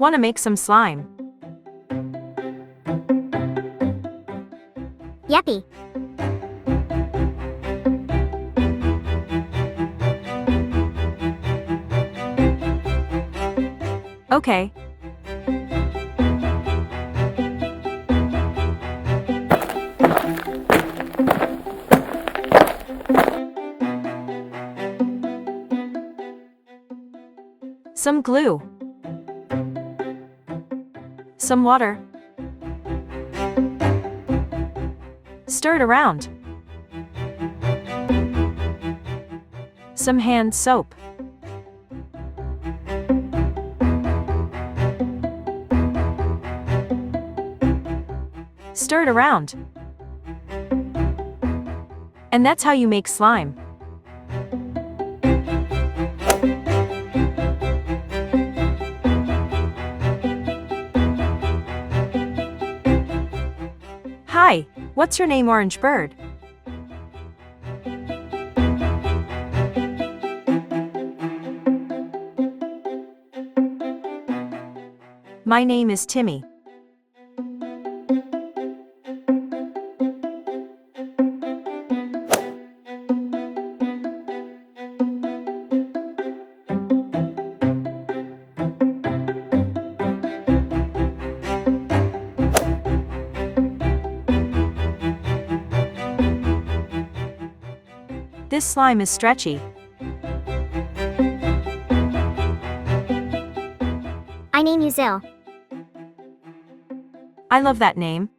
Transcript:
Wanna make some slime? Yappy. Okay. Some glue. Some water. Stir it around. Some hand soap. Stir it around. And that's how you make slime. Hi, what's your name, Orange Bird? My name is Timmy. This slime is stretchy. I name you Zill. I love that name.